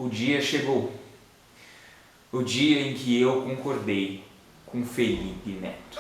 O dia chegou. O dia em que eu concordei com Felipe Neto.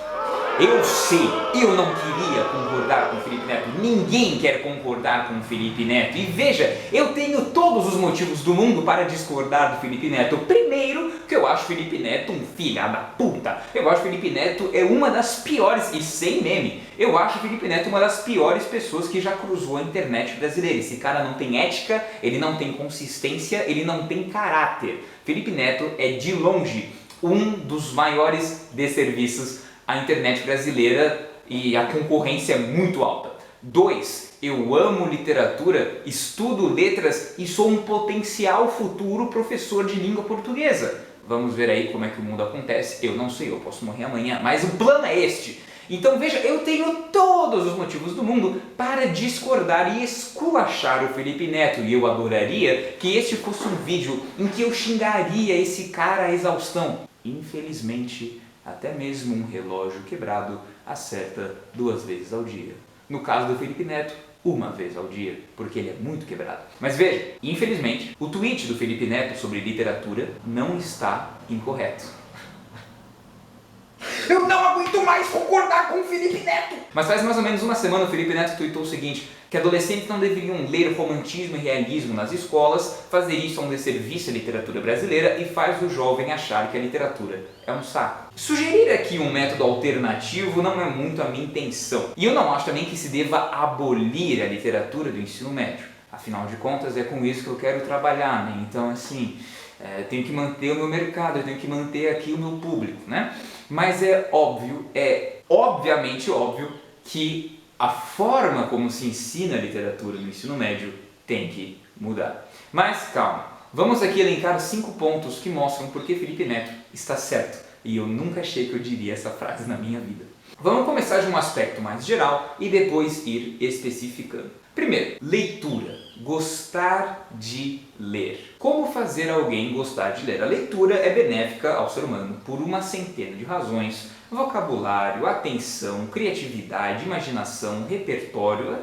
Eu sei, eu não queria concordar com Felipe Neto. Ninguém quer concordar com Felipe Neto. E veja, eu tenho todos os motivos do mundo para discordar do Felipe Neto. Primeiro, que eu acho Felipe Neto um filho da puta. Eu acho Felipe Neto é uma das piores, e sem meme, eu acho Felipe Neto uma das piores pessoas que já cruzou a internet brasileira. Esse cara não tem ética, ele não tem consistência, ele não tem caráter. Felipe Neto é de longe um dos maiores desserviços à internet brasileira e a concorrência é muito alta. 2. Eu amo literatura, estudo letras e sou um potencial futuro professor de língua portuguesa. Vamos ver aí como é que o mundo acontece. Eu não sei, eu posso morrer amanhã, mas o plano é este. Então veja, eu tenho todos os motivos do mundo para discordar e esculachar o Felipe Neto. E eu adoraria que este fosse um vídeo em que eu xingaria esse cara à exaustão. Infelizmente, até mesmo um relógio quebrado acerta 2 vezes ao dia. No caso do Felipe Neto, 1 vez ao dia, porque ele é muito quebrado. Mas veja, infelizmente, o tweet do Felipe Neto sobre literatura não está incorreto. Eu não aguento mais concordar com o Felipe Neto! Mas faz mais ou menos uma semana o Felipe Neto tweetou o seguinte, que adolescentes não deveriam ler romantismo e realismo nas escolas, fazer isso é um desserviço à literatura brasileira e faz o jovem achar que a literatura é um saco. Sugerir aqui um método alternativo não é muito a minha intenção. E eu não acho também que se deva abolir a literatura do ensino médio. Afinal de contas, é com isso que eu quero trabalhar, né? Então, assim, eu tenho que manter o meu mercado, eu tenho que manter aqui o meu público, né? Mas é óbvio, obviamente óbvio que a forma como se ensina a literatura no ensino médio tem que mudar. Mas calma, vamos aqui elencar 5 pontos que mostram por que Felipe Neto está certo. E eu nunca achei que eu diria essa frase na minha vida. Vamos começar de um aspecto mais geral e depois ir especificando. Primeiro, leitura. Gostar de ler. Como fazer alguém gostar de ler? A leitura é benéfica ao ser humano por uma centena de razões. Vocabulário, atenção, criatividade, imaginação, repertório.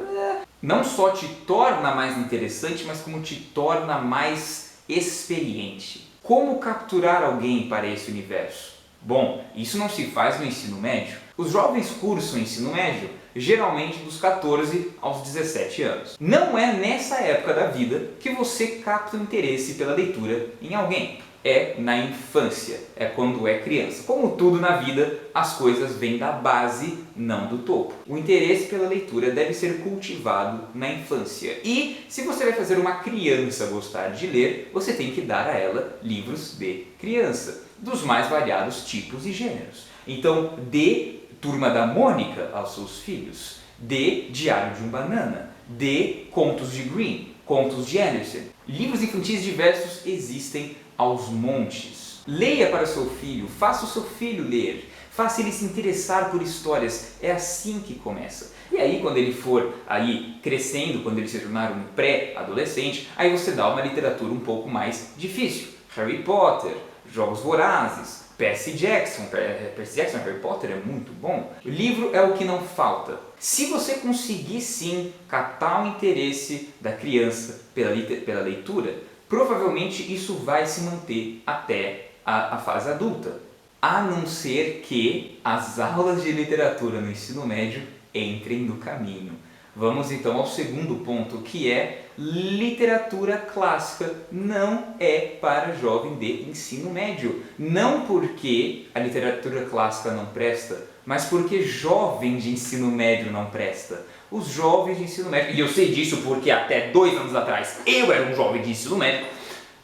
Não só te torna mais interessante, mas como te torna mais experiente. Como capturar alguém para esse universo? Bom, isso não se faz no ensino médio. Os jovens cursam ensino médio geralmente dos 14 aos 17 anos. Não é nessa época da vida que você capta o interesse pela leitura em alguém. É na infância, é quando é criança. Como tudo na vida, as coisas vêm da base, não do topo. O interesse pela leitura deve ser cultivado na infância. E se você vai fazer uma criança gostar de ler, você tem que dar a ela livros de criança, dos mais variados tipos e gêneros. Então, dê Turma da Mônica aos seus filhos, dê Diário de um Banana, dê Contos de Green, Contos de Andersen. Livros infantis diversos existem aos montes. Leia para seu filho, faça o seu filho ler, faça ele se interessar por histórias. É assim que começa. E aí, quando ele for aí crescendo, quando ele se tornar um pré-adolescente, aí você dá uma literatura um pouco mais difícil. Harry Potter, Jogos Vorazes, Percy Jackson, Harry Potter é muito bom. O livro é o que não falta. Se você conseguir sim captar o interesse da criança pela leitura, provavelmente isso vai se manter até a fase adulta. A não ser que as aulas de literatura no ensino médio entrem no caminho. Vamos então ao segundo ponto, que é literatura clássica não é para jovem de ensino médio. Não porque a literatura clássica não presta, mas porque jovem de ensino médio não presta. Os jovens de ensino médio, e eu sei disso porque até 2 anos atrás eu era um jovem de ensino médio,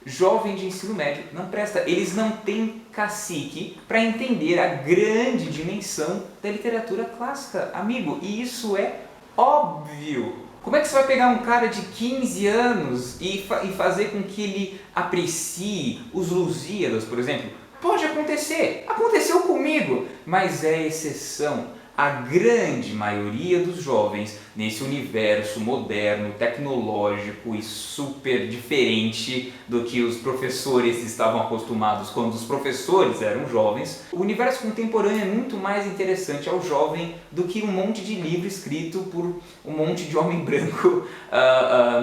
jovem de ensino médio não presta. Eles não têm cacique para entender a grande dimensão da literatura clássica, amigo, e isso é óbvio. Como é que você vai pegar um cara de 15 anos e fazer com que ele aprecie os Lusíadas, por exemplo? Pode acontecer, aconteceu comigo, mas é exceção. A grande maioria dos jovens nesse universo moderno, tecnológico e super diferente do que os professores estavam acostumados quando os professores eram jovens, o universo contemporâneo é muito mais interessante ao jovem do que um monte de livro escrito por um monte de homem branco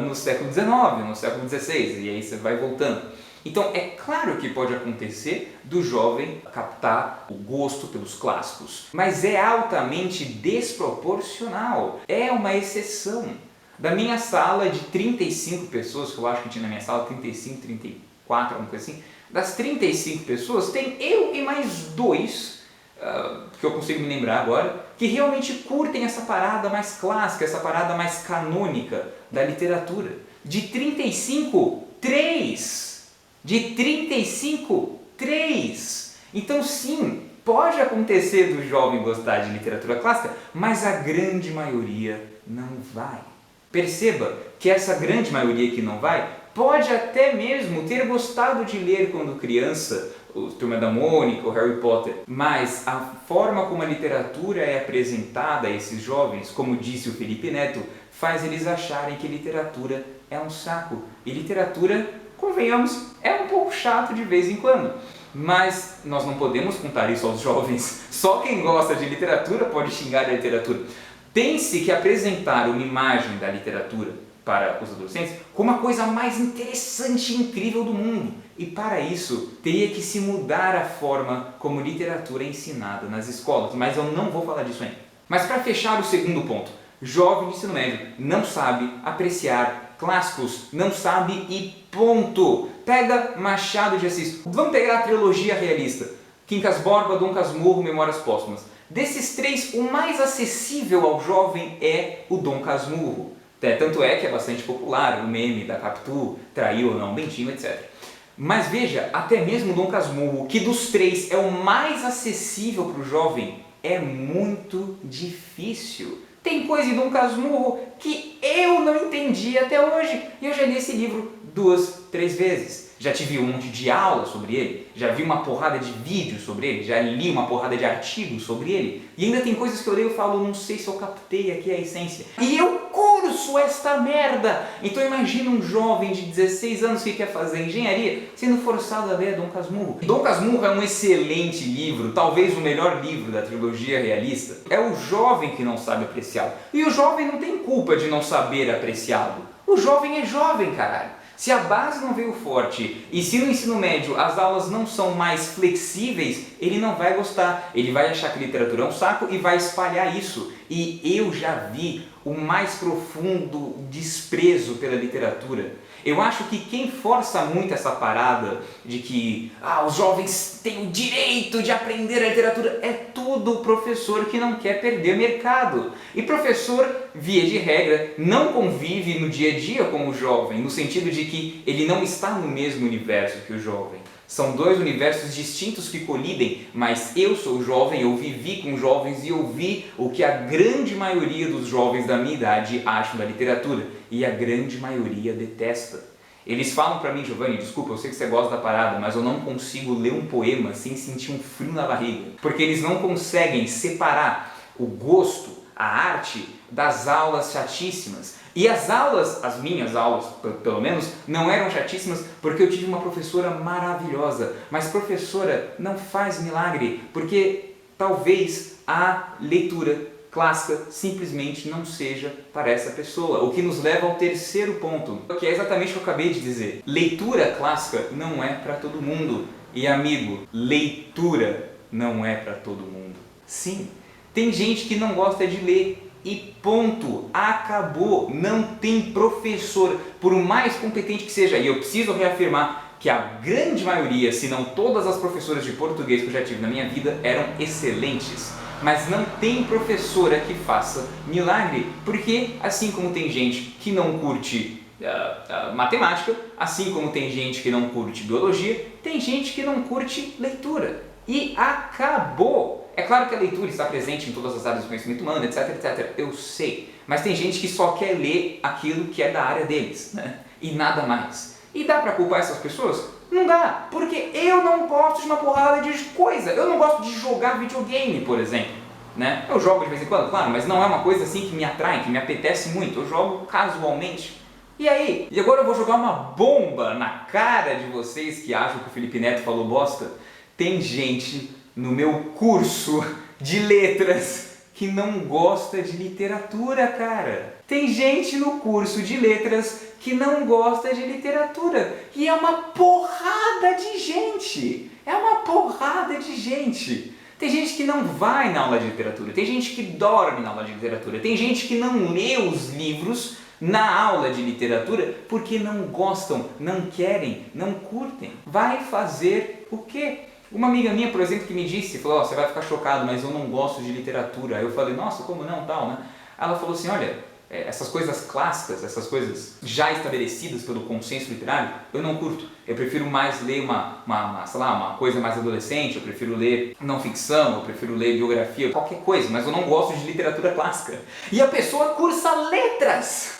no século XIX, no século XVI, e aí você vai voltando. Então é claro que pode acontecer do jovem captar o gosto pelos clássicos, mas é altamente desproporcional, é uma exceção. Da minha sala de 35 pessoas, que eu acho que tinha na minha sala 35, 34, alguma coisa assim, das 35 pessoas tem eu e mais dois, que eu consigo me lembrar agora, que realmente curtem essa parada mais clássica, essa parada mais canônica da literatura. De 35, 3! De 35, 3! Então sim, pode acontecer do jovem gostar de literatura clássica, mas a grande maioria não vai. Perceba que essa grande maioria que não vai pode até mesmo ter gostado de ler quando criança, o Turma da Mônica, o Harry Potter, mas a forma como a literatura é apresentada a esses jovens, como disse o Felipe Neto, faz eles acharem que literatura é um saco. E literatura, convenhamos, é um pouco chato de vez em quando. Mas nós não podemos contar isso aos jovens. Só quem gosta de literatura pode xingar a literatura. Pense que apresentar uma imagem da literatura para os adolescentes como a coisa mais interessante e incrível do mundo. E para isso, teria que se mudar a forma como literatura é ensinada nas escolas. Mas eu não vou falar disso ainda. Mas para fechar o segundo ponto, jovem de ensino médio não sabe apreciar clássicos, não sabe e ponto. Pega Machado de Assis. Vamos pegar a trilogia realista. Quincas Borba, Dom Casmurro, Memórias Póstumas. Desses três, o mais acessível ao jovem é o Dom Casmurro. Tanto é que é bastante popular, o meme da Capitu, traiu ou não Bentinho, etc. Mas veja, até mesmo o Dom Casmurro, que dos três é o mais acessível para o jovem, é muito difícil. Tem coisa em Dom Casmurro que eu não entendi até hoje, e eu já li esse livro 2, 3 vezes. Já tive um monte de aula sobre ele, já vi uma porrada de vídeos sobre ele, já li uma porrada de artigos sobre ele, e ainda tem coisas que eu leio e falo, não sei se eu captei aqui a essência. E eu curso esta merda! Então imagina um jovem de 16 anos que quer fazer engenharia sendo forçado a ler Dom Casmurro. Dom Casmurro é um excelente livro, talvez o melhor livro da trilogia realista. É o jovem que não sabe apreciá-lo. E o jovem não tem culpa de não saber apreciá-lo. O jovem é jovem, caralho. Se a base não veio forte e se no ensino médio as aulas não são mais flexíveis, ele não vai gostar. Ele vai achar que literatura é um saco e vai espalhar isso. E eu já vi o mais profundo desprezo pela literatura. Eu acho que quem força muito essa parada de que os jovens têm o direito de aprender a literatura é tudo o professor que não quer perder mercado. E professor, via de regra, não convive no dia a dia com o jovem, no sentido de que ele não está no mesmo universo que o jovem. São dois universos distintos que colidem, mas eu sou jovem, eu vivi com jovens e eu vi o que a grande maioria dos jovens da minha idade acham da literatura. E a grande maioria detesta. Eles falam pra mim, Giovanni, desculpa, eu sei que você gosta da parada, mas eu não consigo ler um poema sem sentir um frio na barriga. Porque eles não conseguem separar o gosto, a arte, das aulas chatíssimas. E as aulas, as minhas aulas, pelo menos, não eram chatíssimas porque eu tive uma professora maravilhosa. Mas professora não faz milagre, porque talvez a leitura clássica simplesmente não seja para essa pessoa. O que nos leva ao terceiro ponto, que é exatamente o que eu acabei de dizer. Leitura clássica não é para todo mundo. E amigo, leitura não é para todo mundo. Sim, tem gente que não gosta de ler. E ponto, acabou, não tem professor, por mais competente que seja, e eu preciso reafirmar que a grande maioria, se não todas as professoras de português que eu já tive na minha vida eram excelentes, mas não tem professora que faça milagre, porque assim como tem gente que não curte matemática, assim como tem gente que não curte biologia, tem gente que não curte leitura, e acabou! É claro que a leitura está presente em todas as áreas do conhecimento humano, etc, etc, eu sei. Mas tem gente que só quer ler aquilo que é da área deles, né? E nada mais. E dá pra culpar essas pessoas? Não dá, porque eu não gosto de uma porrada de coisa. Eu não gosto de jogar videogame, por exemplo, né? Eu jogo de vez em quando, claro, mas não é uma coisa assim que me atrai, que me apetece muito. Eu jogo casualmente. E aí? E agora eu vou jogar uma bomba na cara de vocês que acham que o Felipe Neto falou bosta. Tem gente no meu curso de letras que não gosta de literatura, cara. Tem gente no curso de letras que não gosta de literatura. E é uma porrada de gente. É uma porrada de gente. Tem gente que não vai na aula de literatura. Tem gente que dorme na aula de literatura. Tem gente que não lê os livros na aula de literatura porque não gostam, não querem, não curtem. Vai fazer o quê? Uma amiga minha, por exemplo, que me disse, falou, você vai ficar chocado, mas eu não gosto de literatura. Aí eu falei, nossa, como não, tal, né? Ela falou assim, olha, essas coisas clássicas, essas coisas já estabelecidas pelo consenso literário, eu não curto. Eu prefiro mais ler sei lá, uma coisa mais adolescente, eu prefiro ler não ficção, eu prefiro ler biografia, qualquer coisa, mas eu não gosto de literatura clássica. E a pessoa cursa letras!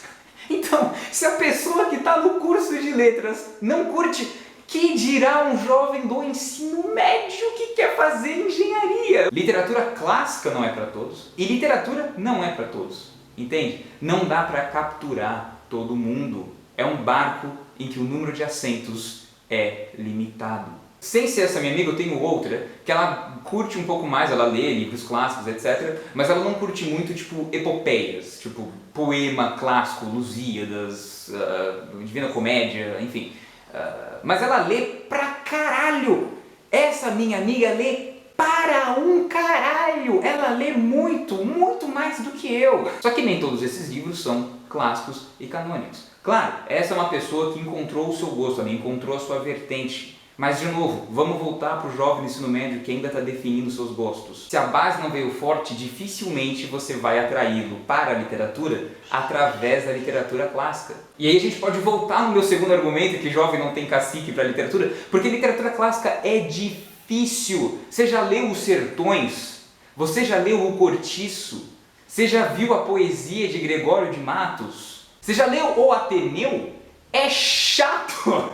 Então, se a pessoa que está no curso de letras não curte, que dirá um jovem do ensino médio que quer fazer engenharia? Literatura clássica não é para todos e literatura não é para todos. Entende? Não dá para capturar todo mundo. É um barco em que o número de assentos é limitado. Sem ser essa minha amiga, eu tenho outra, que ela curte um pouco mais, ela lê livros clássicos, etc. Mas ela não curte muito, tipo, epopeias, tipo, poema clássico, Lusíadas, Divina Comédia, enfim. Mas ela lê pra caralho! Essa minha amiga lê para um caralho! Ela lê muito, muito mais do que eu. Só que nem todos esses livros são clássicos e canônicos. Claro, essa é uma pessoa que encontrou o seu gosto, ela encontrou a sua vertente. Mas, de novo, vamos voltar para o jovem do ensino médio que ainda está definindo seus gostos. Se a base não veio forte, dificilmente você vai atraí-lo para a literatura através da literatura clássica. E aí a gente pode voltar no meu segundo argumento, que jovem não tem cacique para a literatura, porque literatura clássica é difícil. Você já leu Os Sertões? Você já leu O Cortiço? Você já viu a poesia de Gregório de Matos? Você já leu O Ateneu? É chato!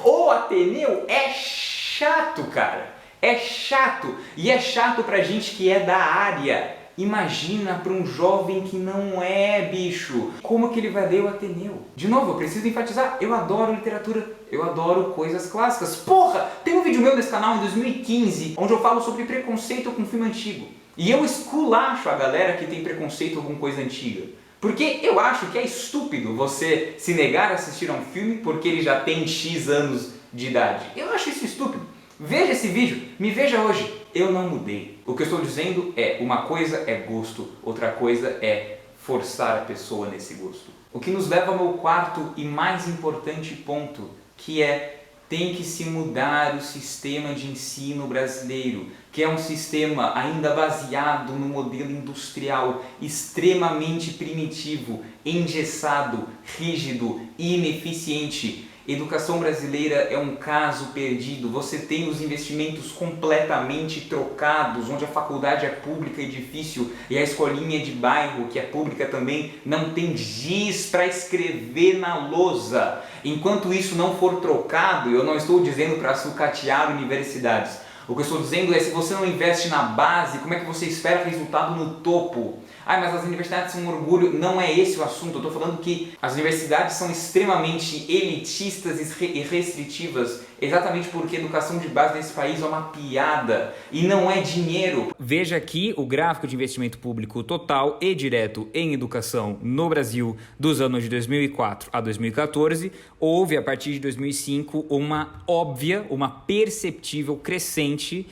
O Ateneu é chato, cara. É chato. E é chato pra gente que é da área. Imagina para um jovem que não é, bicho. Como que ele vai ler o Ateneu? De novo, eu preciso enfatizar, eu adoro literatura, eu adoro coisas clássicas. Porra, tem um vídeo meu nesse canal em 2015, onde eu falo sobre preconceito com filme antigo. E eu esculacho a galera que tem preconceito com coisa antiga. Porque eu acho que é estúpido você se negar a assistir a um filme porque ele já tem X anos de idade. Eu acho isso estúpido. Veja esse vídeo, me veja hoje. Eu não mudei. O que eu estou dizendo é, uma coisa é gosto, outra coisa é forçar a pessoa nesse gosto. O que nos leva ao meu quarto e mais importante ponto, que é tem que se mudar o sistema de ensino brasileiro, que é um sistema ainda baseado no modelo industrial, extremamente primitivo, engessado, rígido e ineficiente. Educação brasileira é um caso perdido. Você tem os investimentos completamente trocados, onde a faculdade é pública e difícil e a escolinha de bairro, que é pública também, não tem giz para escrever na lousa. Enquanto isso não for trocado, eu não estou dizendo para sucatear universidades. O que eu estou dizendo é, se você não investe na base, como é que você espera resultado no topo? Ah, mas as universidades são um orgulho. Não é esse o assunto. Eu estou falando que as universidades são extremamente elitistas e restritivas, exatamente porque a educação de base nesse país é uma piada e não é dinheiro. Veja aqui o gráfico de investimento público total e direto em educação no Brasil dos anos de 2004 a 2014. Houve, a partir de 2005, uma óbvia, uma perceptível crescente,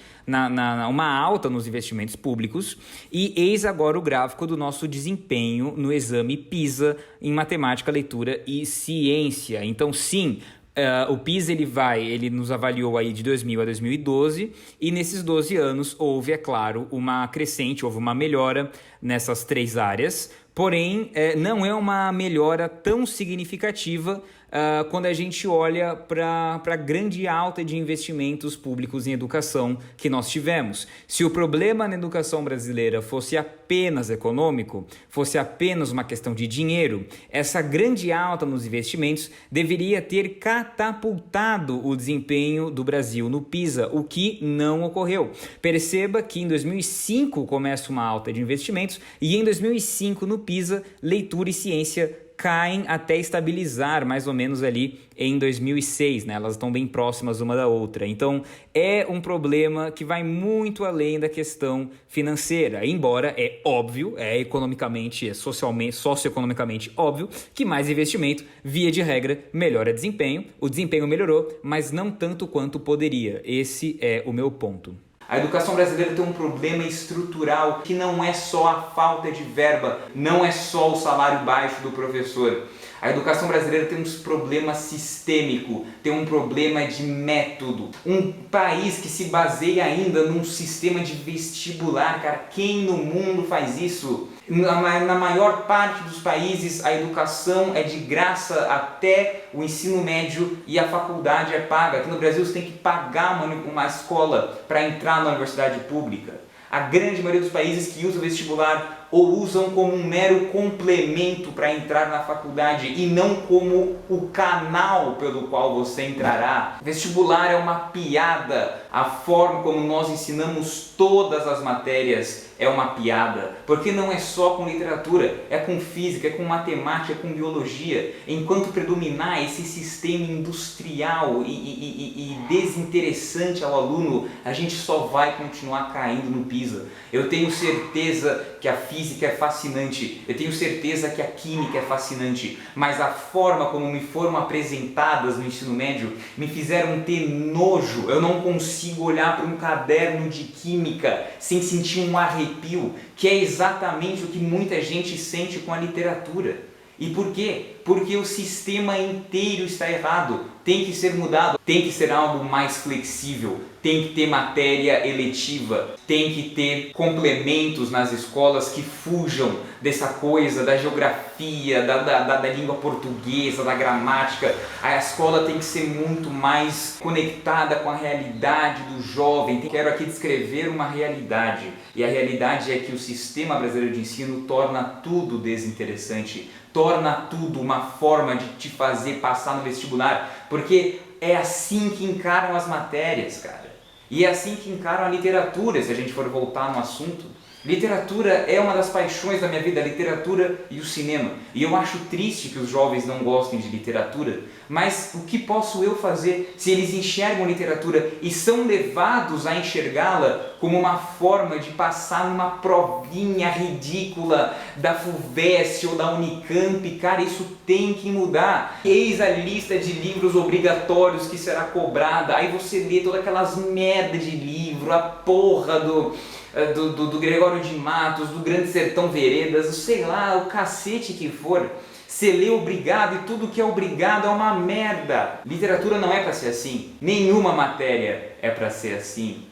uma alta nos investimentos públicos, e eis agora o gráfico do nosso desempenho no exame PISA em matemática, leitura e ciência. Então, sim, o PISA ele nos avaliou aí de 2000 a 2012 e nesses 12 anos houve, é claro, uma crescente, houve uma melhora nessas três áreas, porém não é uma melhora tão significativa quando a gente olha para a grande alta de investimentos públicos em educação que nós tivemos. Se o problema na educação brasileira fosse apenas econômico, fosse apenas uma questão de dinheiro, essa grande alta nos investimentos deveria ter catapultado o desempenho do Brasil no PISA, o que não ocorreu. Perceba que em 2005 começa uma alta de investimentos e em 2005 no PISA, leitura e ciência caem até estabilizar mais ou menos ali em 2006, né? Elas estão bem próximas uma da outra. Então, é um problema que vai muito além da questão financeira, embora é óbvio, é economicamente, é socioeconomicamente óbvio que mais investimento, via de regra, melhora desempenho. O desempenho melhorou, mas não tanto quanto poderia. Esse é o meu ponto. A educação brasileira tem um problema estrutural que não é só a falta de verba, não é só o salário baixo do professor. A educação brasileira tem um problema sistêmico, tem um problema de método. Um país que se baseia ainda num sistema de vestibular, cara, quem no mundo faz isso? Na maior parte dos países a educação é de graça até o ensino médio e a faculdade é paga. Aqui no Brasil você tem que pagar uma escola para entrar na universidade pública. A grande maioria dos países que usam vestibular ou usam como um mero complemento para entrar na faculdade e não como o canal pelo qual você entrará. Vestibular é uma piada. A forma como nós ensinamos todas as matérias é uma piada, porque não é só com literatura, é com física, é com matemática, é com biologia. Enquanto predominar esse sistema industrial e desinteressante ao aluno, a gente só vai continuar caindo no PISA. Eu tenho certeza que a física é fascinante, eu tenho certeza que a química é fascinante, mas a forma como me foram apresentadas no ensino médio me fizeram ter nojo. Eu não consigo olhar para um caderno de química sem sentir um arrepio, que é exatamente o que muita gente sente com a literatura. E por quê? Porque o sistema inteiro está errado, tem que ser mudado, tem que ser algo mais flexível, tem que ter matéria eletiva, tem que ter complementos nas escolas que fujam dessa coisa da geografia, da língua portuguesa, da gramática. A escola tem que ser muito mais conectada com a realidade do jovem. Quero aqui descrever uma realidade, e a realidade é que o sistema brasileiro de ensino torna tudo desinteressante, torna tudo uma forma de te fazer passar no vestibular, porque é assim que encaram as matérias, cara. E é assim que encaram a literatura, se a gente for voltar no assunto. Literatura é uma das paixões da minha vida, a literatura e o cinema. E eu acho triste que os jovens não gostem de literatura, mas o que posso eu fazer se eles enxergam literatura e são levados a enxergá-la como uma forma de passar numa provinha ridícula da FUVEST ou da Unicamp? Cara, isso tem que mudar. Eis a lista de livros obrigatórios que será cobrada, aí você lê todas aquelas merda de livro, a porra do Gregório de Matos, do Grande Sertão Veredas, sei lá, o cacete que for. Você lê obrigado e tudo que é obrigado é uma merda. Literatura não é para ser assim. Nenhuma matéria é para ser assim.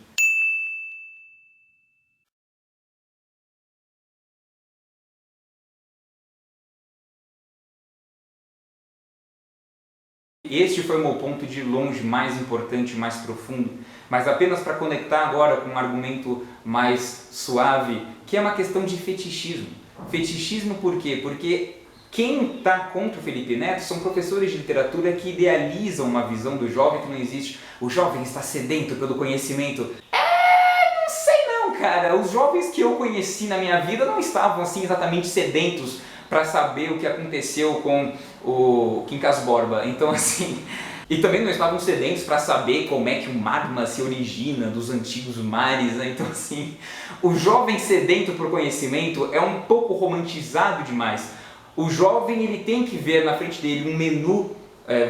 Este foi o meu ponto de longe mais importante, mais profundo, mas apenas para conectar agora com um argumento mais suave, que é uma questão de fetichismo. Fetichismo por quê? Porque quem está contra o Felipe Neto são professores de literatura que idealizam uma visão do jovem que não existe. O jovem está sedento pelo conhecimento. Não sei não, cara. Os jovens que eu conheci na minha vida não estavam assim exatamente sedentos para saber o que aconteceu com o Quincas Borba. Então assim, e também não estavam sedentos para saber como é que o magma se origina dos antigos mares, né? Então assim, o jovem sedento por conhecimento é um pouco romantizado demais. O jovem ele tem que ver na frente dele um menu,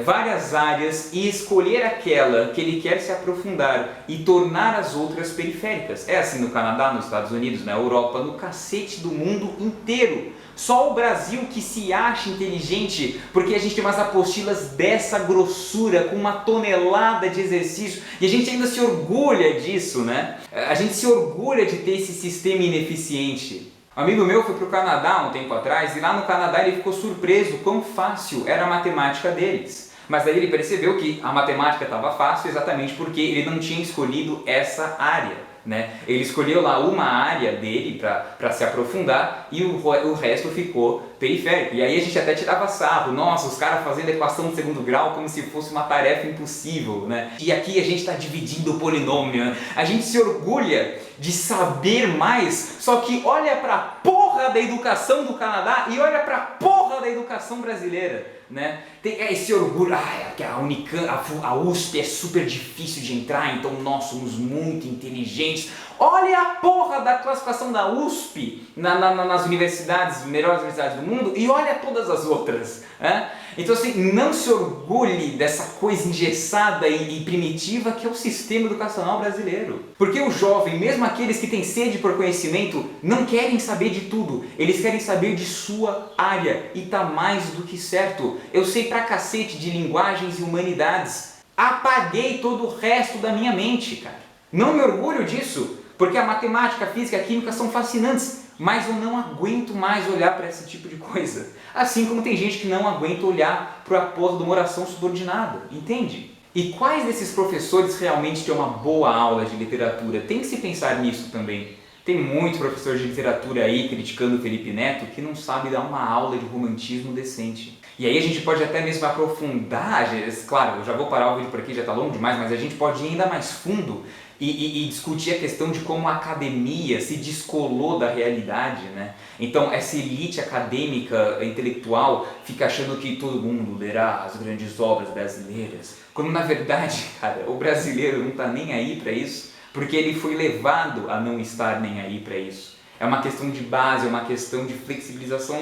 várias áreas, e escolher aquela que ele quer se aprofundar e tornar as outras periféricas. É assim no Canadá, nos Estados Unidos, na Europa, no cacete do mundo inteiro. Só o Brasil que se acha inteligente, porque a gente tem umas apostilas dessa grossura, com uma tonelada de exercício, e a gente ainda se orgulha disso, né? A gente se orgulha de ter esse sistema ineficiente. Um amigo meu foi para o Canadá um tempo atrás, e lá no Canadá ele ficou surpreso quão fácil era a matemática deles. Mas daí ele percebeu que a matemática estava fácil exatamente porque ele não tinha escolhido essa área. Né? Ele escolheu lá uma área dele para se aprofundar e o resto ficou periférico. E aí a gente até tirava sarro, nossa, os caras fazendo equação de segundo grau como se fosse uma tarefa impossível, né? E aqui a gente está dividindo o polinômio, né? A gente se orgulha de saber mais, só que olha para porra porra da educação do Canadá e olha pra porra da educação brasileira, né? Tem esse orgulho, que a Unicamp, a USP é super difícil de entrar, então nós somos muito inteligentes. Olha a porra da classificação da USP nas universidades, melhores universidades do mundo, e olha todas as outras, né? Então assim, não se orgulhe dessa coisa engessada e primitiva que é o sistema educacional brasileiro. Porque o jovem, mesmo aqueles que têm sede por conhecimento, não querem saber de tudo, eles querem saber de sua área, e tá mais do que certo. Eu sei pra cacete de linguagens e humanidades, apaguei todo o resto da minha mente, cara. Não me orgulho disso, porque a matemática, a física, a química são fascinantes, mas eu não aguento mais olhar para esse tipo de coisa. Assim como tem gente que não aguenta olhar para a porra de uma oração subordinada, entende? E quais desses professores realmente têm uma boa aula de literatura? Tem que se pensar nisso também. Tem muito professor de literatura aí criticando o Felipe Neto que não sabe dar uma aula de romantismo decente. E aí a gente pode até mesmo aprofundar, claro, eu já vou parar o vídeo por aqui, já está longo demais, mas a gente pode ir ainda mais fundo e discutir a questão de como a academia se descolou da realidade, né? Então essa elite acadêmica, intelectual, fica achando que todo mundo lerá as grandes obras brasileiras, quando na verdade, cara, o brasileiro não está nem aí para isso, porque ele foi levado a não estar nem aí para isso. É uma questão de base, é uma questão de flexibilização,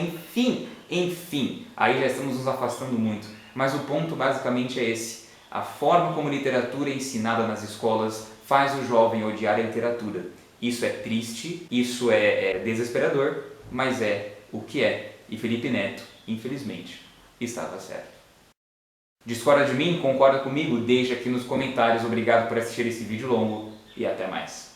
enfim, aí já estamos nos afastando muito. Mas o ponto basicamente é esse. A forma como literatura é ensinada nas escolas faz o jovem odiar a literatura. Isso é triste, isso é desesperador, mas é o que é. E Felipe Neto, infelizmente, estava certo. Discorda de mim? Concorda comigo? Deixa aqui nos comentários. Obrigado por assistir esse vídeo longo e até mais.